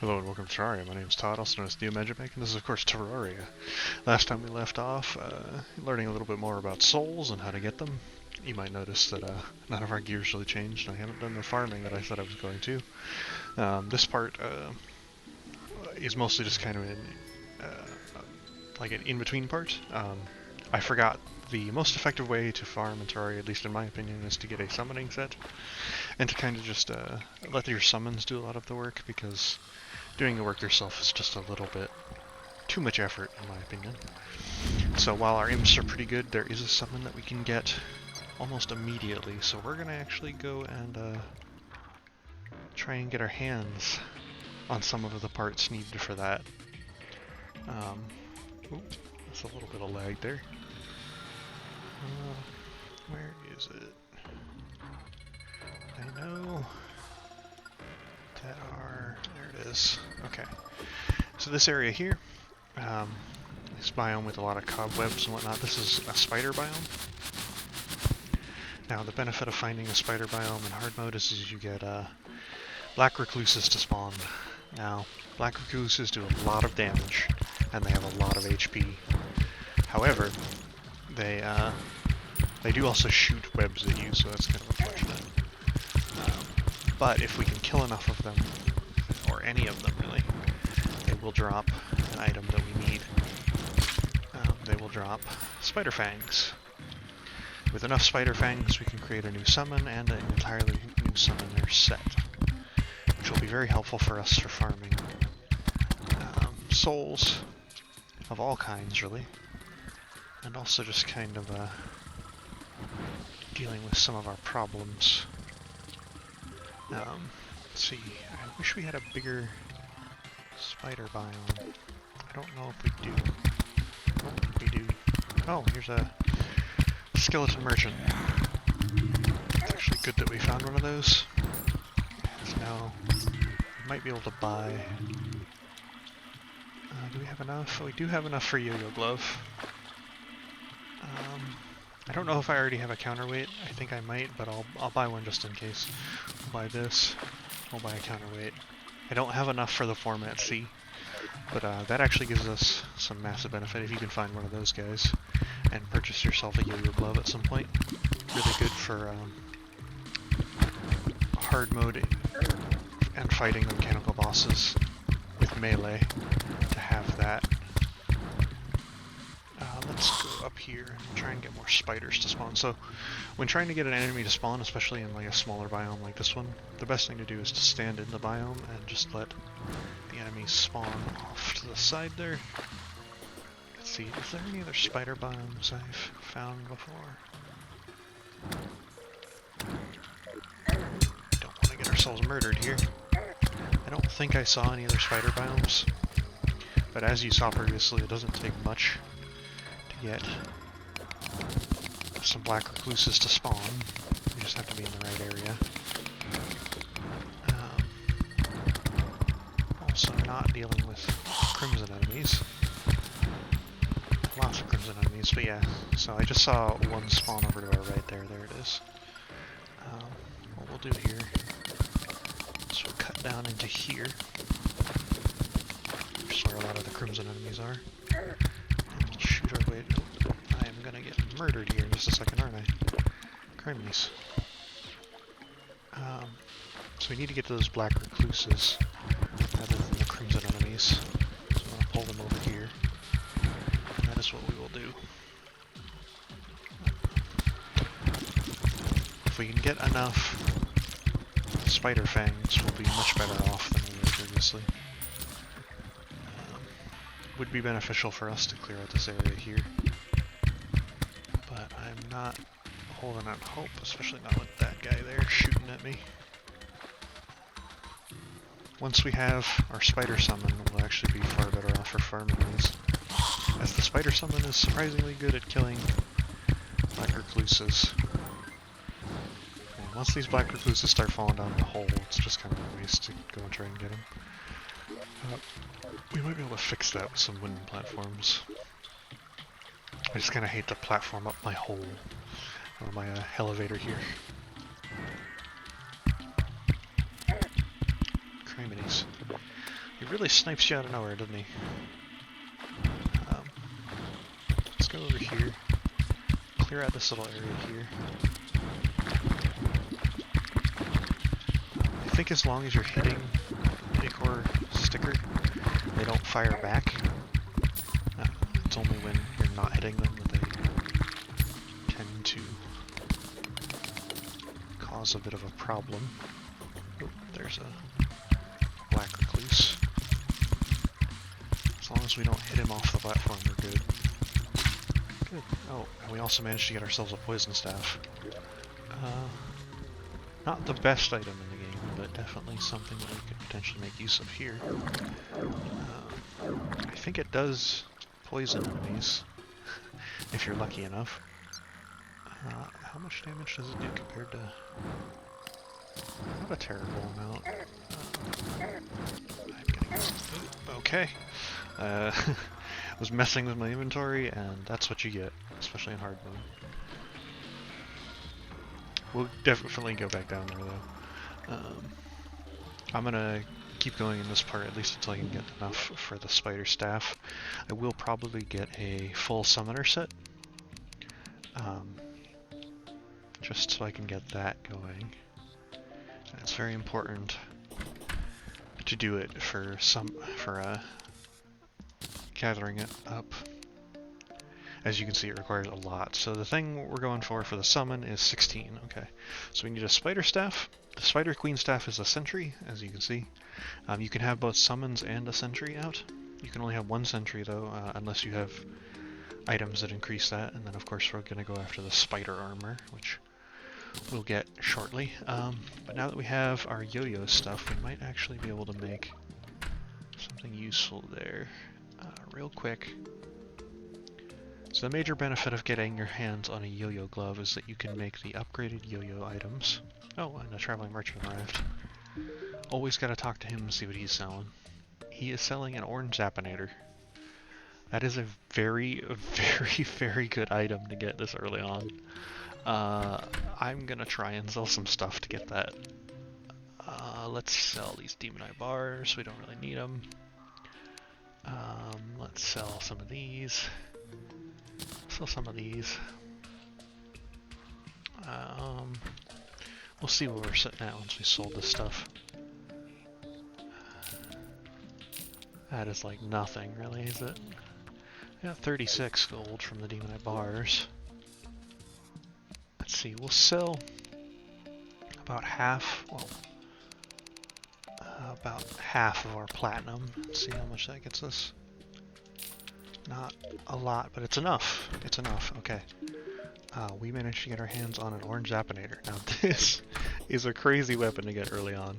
Hello and welcome to Terraria. My name is Todd, also known as Magic, and this is of course Terraria. Last time we left off, learning a little bit more about souls and how to get them. You might notice that none of our gear's really changed, and I haven't done the farming that I thought I was going to. This part is mostly just kind of like an in-between part. I forgot the most effective way to farm in Terraria, at least in my opinion, is to get a summoning set, and to kind of just let your summons do a lot of the work, because doing the work yourself is just a little bit too much effort, in my opinion. So while our imps are pretty good, there is a summon that we can get almost immediately. So we're going to actually go and try and get our hands on some of the parts needed for that. That's a little bit of lag there. Where is it? I know that are... there it is. Okay. So this area here, this biome with a lot of cobwebs and whatnot, this is a spider biome. Now the benefit of finding a spider biome in hard mode is you get black recluses to spawn. Now, black recluses do a lot of damage, and they have a lot of HP. However, they do also shoot webs at you, so that's kind of unfortunate. But if we can kill enough of them, or any of them really, they will drop an item that we need. They will drop spider fangs. With enough spider fangs, we can create a new summon and an entirely new summoner set, which will be very helpful for us for farming souls of all kinds, really, and also just kind of dealing with some of our problems. Let's see, I wish we had a bigger spider biome. I don't know if we do. I don't think we do. Oh, here's a skeleton merchant. It's actually good that we found one of those. So now we might be able to buy... do we have enough? Oh, we do have enough for Yo-Yo Glove. I don't know if I already have a counterweight. I think I might, but I'll buy one just in case. We'll buy this. We'll buy a counterweight. I don't have enough for the format C, but that actually gives us some massive benefit if you can find one of those guys and purchase yourself a Yo-Yo Glove at some point. Really good for hard mode and fighting the mechanical bosses with melee to have that. Let's go up here and try and get more spiders to spawn. So when trying to get an enemy to spawn, especially in like a smaller biome like this one, the best thing to do is to stand in the biome and just let the enemies spawn off to the side there. Let's see, is there any other spider biomes I've found before? Don't want to get ourselves murdered here. I don't think I saw any other spider biomes, but as you saw previously, it doesn't take much to get some black recluses to spawn. You just have to be in the right area. Also not dealing with crimson enemies. Lots of crimson enemies, but yeah. So I just saw one spawn over to our right there. There it is. What we'll do here is we'll cut down into here, which is where a lot of the crimson enemies are. And we'll shoot our way. Oh, I am gonna get murdered here in just a second, aren't I? Crimes. So we need to get to those black recluses rather than the crimson enemies. So I'm gonna pull them over here. And that is what we will do. If we can get enough spider fangs, we'll be much better off than we were previously. Would be beneficial for us to clear out this area here, but I'm not holding out hope, especially not with that guy there shooting at me. Once we have our spider summon, we'll actually be far better off for farming these, as the spider summon is surprisingly good at killing black recluses. And once these black recluses start falling down the hole, it's just kind of a waste to go and try and get them. We might be able to fix that with some wooden platforms. I just kind of hate the platform up my hole, or my elevator here. Criminies. He really snipes you out of nowhere, doesn't he? Um, let's go over here. Clear out this little area here. I think as long as you're hitting a core sticker, they don't fire back. It's only when you're not hitting them that they tend to cause a bit of a problem. Oh, there's a black recluse. As long as we don't hit him off the platform, we're good. Good. Oh, and we also managed to get ourselves a poison staff. Not the best item in the game, but definitely something that we could potentially make use of here. I think it does poison enemies, if you're lucky enough. How much damage does it do compared to... Not a terrible amount. Okay. Was messing with my inventory, and that's what you get, especially in hard mode. We'll definitely go back down there, though. I'm gonna keep going in this part, at least until I can get enough for the spider staff. I will probably get a full summoner set. Just so I can get that going. And it's very important to do it for gathering it up. As you can see, it requires a lot. So the thing we're going for the summon is 16. Okay, so we need a spider staff. The spider queen staff is a sentry, as you can see. You can have both summons and a sentry out. You can only have one sentry though, unless you have items that increase that. And then of course we're going to go after the spider armor, which we'll get shortly. But now that we have our yo-yo stuff, we might actually be able to make something useful there. Real quick. So the major benefit of getting your hands on a yo-yo glove is that you can make the upgraded yo-yo items. Oh, and a traveling merchant arrived. Always gotta talk to him and see what he's selling. He is selling an orange Zappinator. That is a very, very, very good item to get this early on. I'm gonna try and sell some stuff to get that. Let's sell these demon eye bars. We don't really need them. Let's sell some of these. Sell some of these. We'll see where we're sitting at once we sold this stuff. That is like nothing, really, is it? I got 36 gold from the demon eye bars. Let's see, we'll sell about half, well, about half of our platinum. Let's see how much that gets us. Not a lot, but it's enough. It's enough, okay. We managed to get our hands on an orange Zappinator. Now this is a crazy weapon to get early on.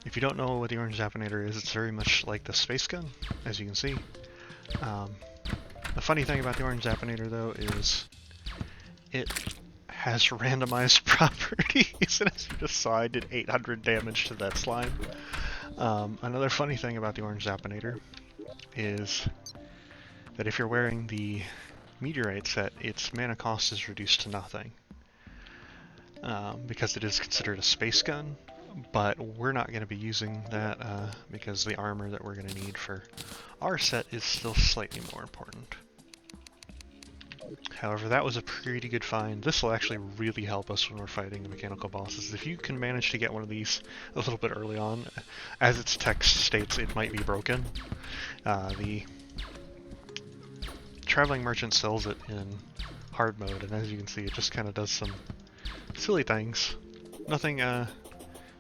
If you don't know what the orange Zappinator is, it's very much like the space gun, as you can see. The funny thing about the orange Zappinator though is it has randomized properties, and as you just saw, I did 800 damage to that slime. Another funny thing about the orange Zappinator is that if you're wearing the meteorite set, its mana cost is reduced to nothing. Because it is considered a space gun, but we're not going to be using that because the armor that we're going to need for our set is still slightly more important. However, that was a pretty good find. This will actually really help us when we're fighting the mechanical bosses. If you can manage to get one of these a little bit early on, as its text states, it might be broken. The traveling merchant sells it in hard mode, and as you can see, it just kind of does some silly things. Nothing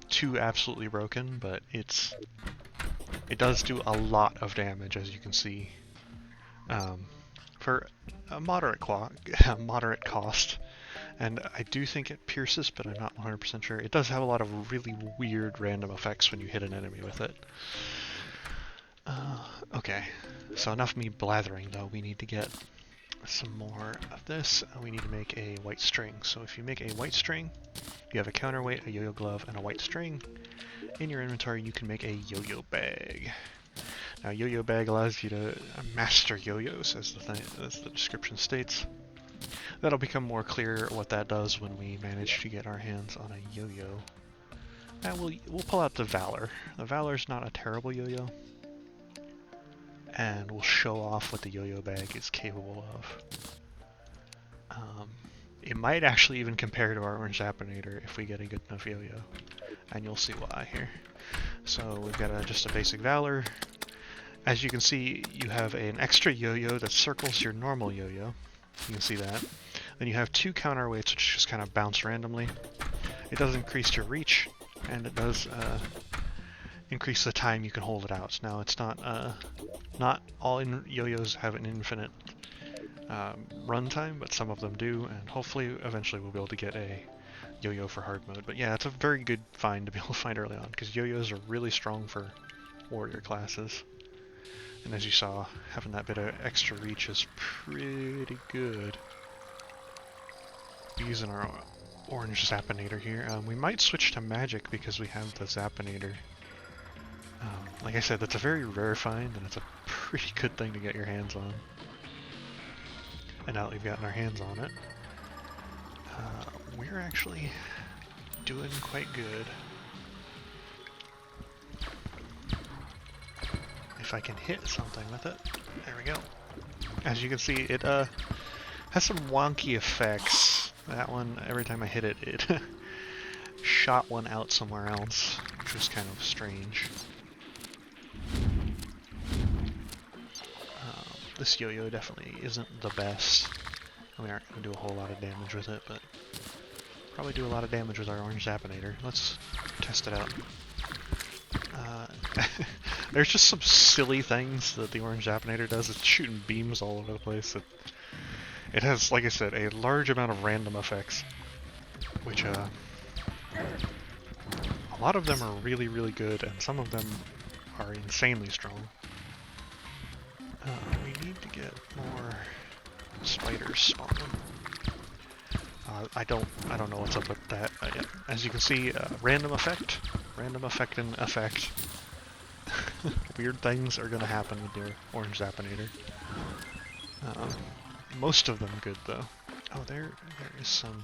too absolutely broken, but it does do a lot of damage, as you can see. For a moderate cost, and I do think it pierces, but I'm not 100% sure. It does have a lot of really weird random effects when you hit an enemy with it. Okay, so enough me blathering though. We need to get some more of this. We need to make a white string. So if you make a white string, you have a counterweight, a yo-yo glove, and a white string. In your inventory, you can make a yo-yo bag. Now, yo-yo bag allows you to master yo-yos, as the description states. That'll become more clear what that does when we manage to get our hands on a yo-yo. And we'll pull out the Valor. The Valor's not a terrible yo-yo. And we'll show off what the yo-yo bag is capable of. It might actually even compare to our Orange Zapinator if we get a good enough yo-yo. And you'll see why here. So we've got just a basic Valor. As you can see, you have an extra yo-yo that circles your normal yo-yo. You can see that. Then you have 2 counterweights which just kind of bounce randomly. It does increase your reach, and it does increase the time you can hold it out. Now it's not all yo-yos have an infinite run time, but some of them do, and hopefully eventually we'll be able to get a yo-yo for hard mode. But yeah, it's a very good find to be able to find early on, because yo-yos are really strong for warrior classes. And as you saw, having that bit of extra reach is pretty good. Using our Orange Zapinator here. We might switch to Magic because we have the Zapinator. Like I said, that's a very rare find, and it's a pretty good thing to get your hands on. And now that we've gotten our hands on it, we're actually doing quite good. If I can hit something with it. There we go. As you can see, it has some wonky effects. That one, every time I hit it, it shot one out somewhere else, which was kind of strange. This yo-yo definitely isn't the best. We aren't going to do a whole lot of damage with it, but probably do a lot of damage with our Orange Zapinator. Let's test it out. There's just some silly things that the Orange Zapinator does. It's shooting beams all over the place. It has, like I said, a large amount of random effects, which a lot of them are really, really good, and some of them are insanely strong. We need to get more spiders spawning. I don't know what's up with that. Yeah. As you can see, random effect, and effect. Weird things are gonna happen with your Orange Zapinator. Most of them good though. Oh, there is some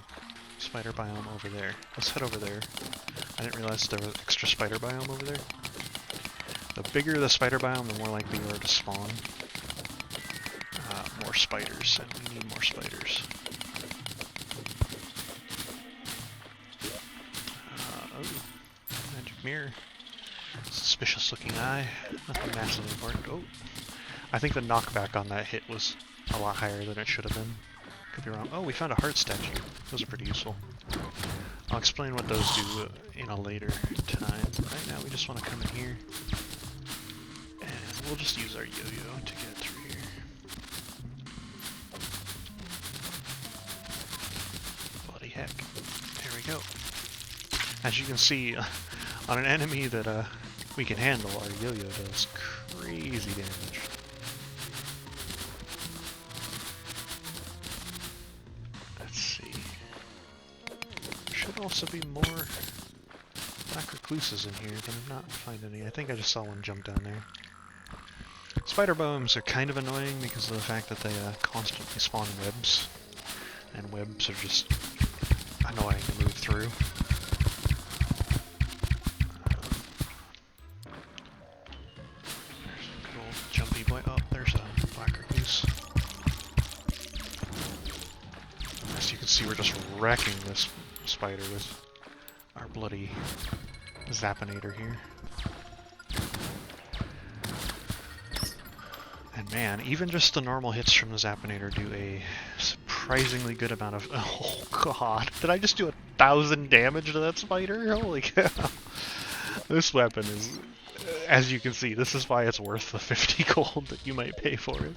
spider biome over there. Let's head over there. I didn't realize there was extra spider biome over there. The bigger the spider biome, the more likely you are to spawn more spiders, and we need more spiders. Oh, magic mirror. Suspicious looking eye. Nothing massively important. Oh, I think the knockback on that hit was a lot higher than it should have been. Could be wrong. Oh, we found a heart statue. Those are pretty useful. I'll explain what those do in a later time. Right now we just want to come in here, and we'll just use our yo-yo to get through here. Bloody heck. There we go. As you can see, on an enemy that we can handle, our yo-yo does crazy damage. Let's see. There should also be more black recluses in here, but I'm not finding any. I think I just saw one jump down there. Spider biomes are kind of annoying because of the fact that they constantly spawn webs, and webs are just annoying to move through. There's a good old jumpy boy. Oh, there's a black recluse. As you can see, we're just wrecking this spider with our bloody Zapinator here. And man, even just the normal hits from the Zapinator do a surprisingly good amount of... Oh god, did I just do 1,000 damage to that spider? Holy cow. This weapon is, as you can see, this is why it's worth the 50 gold that you might pay for it.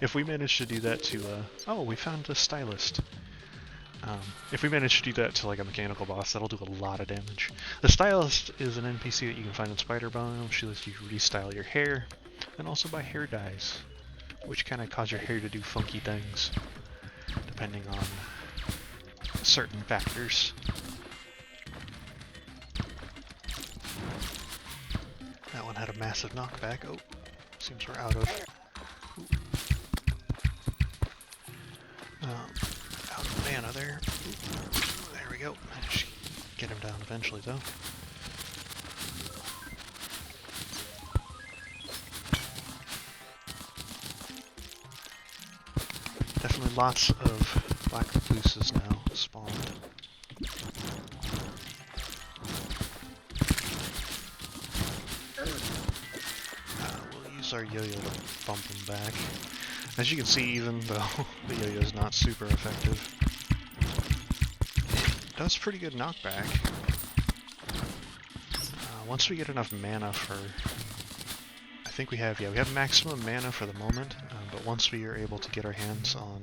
If we manage to do that to, oh, we found a stylist. If we manage to do that to like a mechanical boss, that'll do a lot of damage. The stylist is an NPC that you can find in Spider Biome. She lets you restyle your hair, and also buy hair dyes, which kind of cause your hair to do funky things, depending on certain factors. That one had a massive knockback. Oh, seems we're out of... out of mana there. There we go. Managed to get him down eventually, though. definitely lots of black recluses now spawned. We'll use our yo-yo to bump them back. As you can see, even though the yo-yo is not super effective, it does pretty good knockback. Once we get enough mana for... I think we have maximum mana for the moment, but once we are able to get our hands on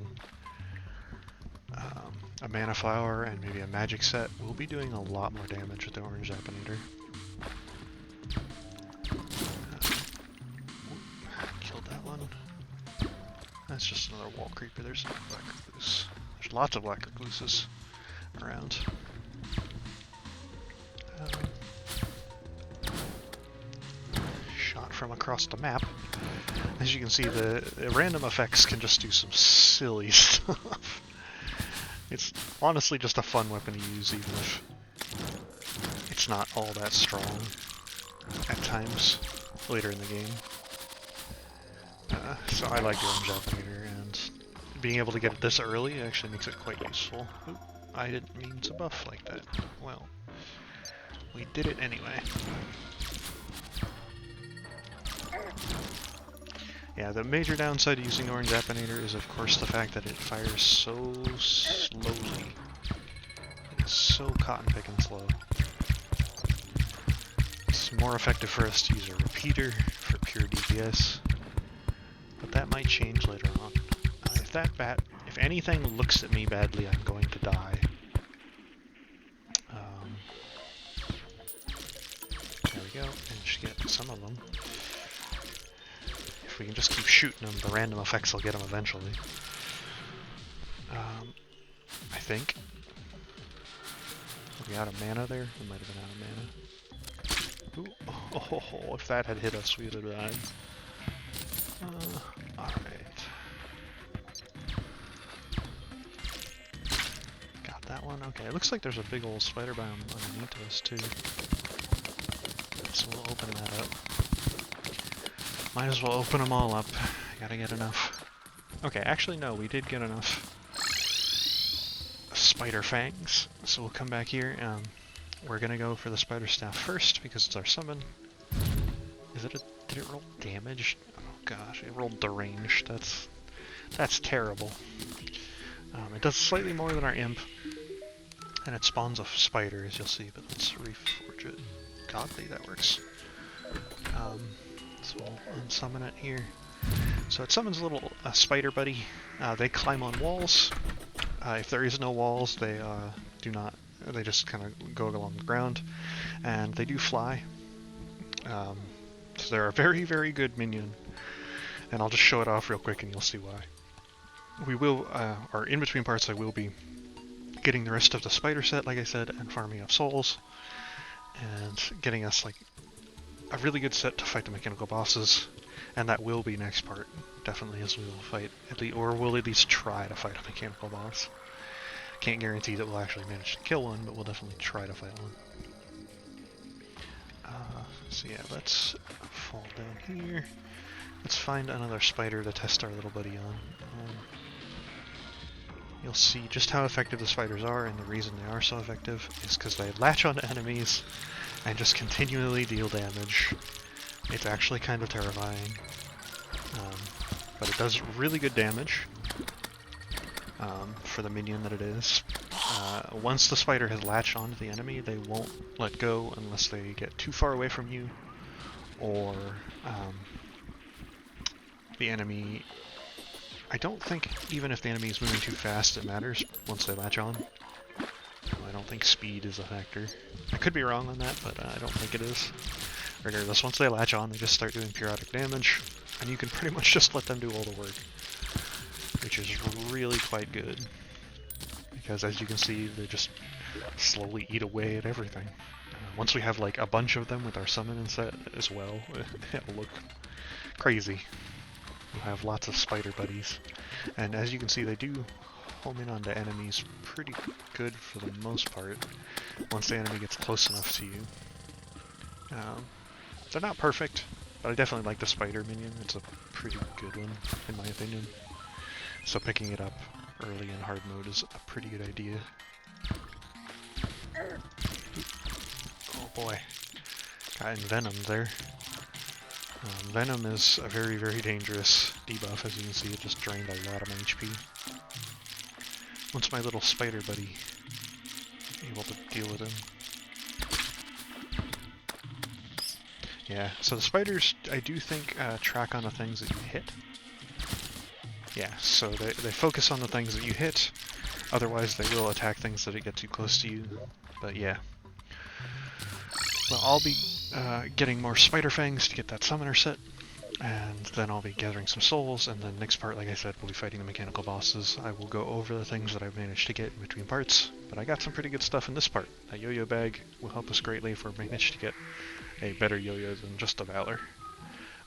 a mana flower and maybe a magic set, we'll be doing a lot more damage with the orange Zapinator. Killed that one. That's just another wall creeper. There's another black recluse. There's lots of black recluses around. Shot from across the map. As you can see, the random effects can just do some silly stuff. It's honestly just a fun weapon to use, even if it's not all that strong at times later in the game. So I like the orange Zapinator, and being able to get it this early actually makes it quite useful. Oop, I didn't mean to buff like that. Well, we did it anyway. Yeah, the major downside to using orange Zapinator is of course the fact that it fires so slowly. It is so cotton picking slow. It's more effective for us to use a repeater for pure DPS, but that might change later on. If anything looks at me badly, I'm going to die. There we go, managed to get some of them. If we can just keep shooting them, the random effects will get them eventually. I think. Are we out of mana there? We might have been out of mana. Ooh, oh, if that had hit us, we would have died. Alright. Got that one. Okay, it looks like there's a big old spider biome underneath us too. So we'll open that up. Might as well open them all up. Gotta get enough. Okay, actually no, we did get enough spider fangs. So we'll come back here. We're gonna go for the spider staff first because it's our summon. Did it roll damage? Oh gosh, it rolled deranged. That's terrible. It does slightly more than our imp, and it spawns a spider, as you'll see. But let's reforge it. Godly, that works. So we'll unsummon it here. So it summons a little spider buddy. They climb on walls. If there is no walls, they do not. They just kind of go along the ground, and they do fly. So they're a very, very good minion. And I'll just show it off real quick, and you'll see why. We will, or in between parts, I will be getting the rest of the spider set, like I said, and farming up souls, and getting us like a really good set to fight the mechanical bosses, and that will be next part, definitely, as we will fight, or we'll at least try to fight a mechanical boss. Can't guarantee that we'll actually manage to kill one, but we'll definitely try to fight one. So yeah, let's fall down here. Let's find another spider to test our little buddy on. You'll see just how effective the spiders are, and the reason they are so effective is because they latch onto enemies and just continually deal damage. It's actually kind of terrifying, but it does really good damage for the minion that it is. Once the spider has latched onto the enemy, they won't let go unless they get too far away from you, or the enemy... I don't think even if the enemy is moving too fast it matters once they latch on. I don't think speed is a factor. I could be wrong on that, but I don't think it is. Regardless, once they latch on, they just start doing periodic damage, and you can pretty much just let them do all the work, which is really quite good. Because as you can see, they just slowly eat away at everything. Once we have like a bunch of them with our summon set as well, it'll look crazy. We'll have lots of spider buddies. And as you can see, they do home in onto enemies pretty good for the most part, once the enemy gets close enough to you. They're not perfect, but I definitely like the spider minion. It's a pretty good one, in my opinion. So picking it up early in hard mode is a pretty good idea. Oh boy, got envenomed there. Venom is a very, very dangerous debuff. As you can see, it just drained a lot of my HP. Once my little spider buddy able to deal with him. Yeah, so the spiders, I do think, track on the things that you hit. Yeah, so they focus on the things that you hit, otherwise they will attack things that get too close to you. But yeah. Well, I'll be getting more spider fangs to get that summoner set, and then I'll be gathering some souls, and then next part, like I said, we'll be fighting the mechanical bosses. I will go over the things that I've managed to get in between parts, but I got some pretty good stuff in this part. That yo-yo bag will help us greatly if we manage to get a better yo-yo than just a Valor.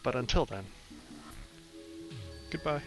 But until then, goodbye.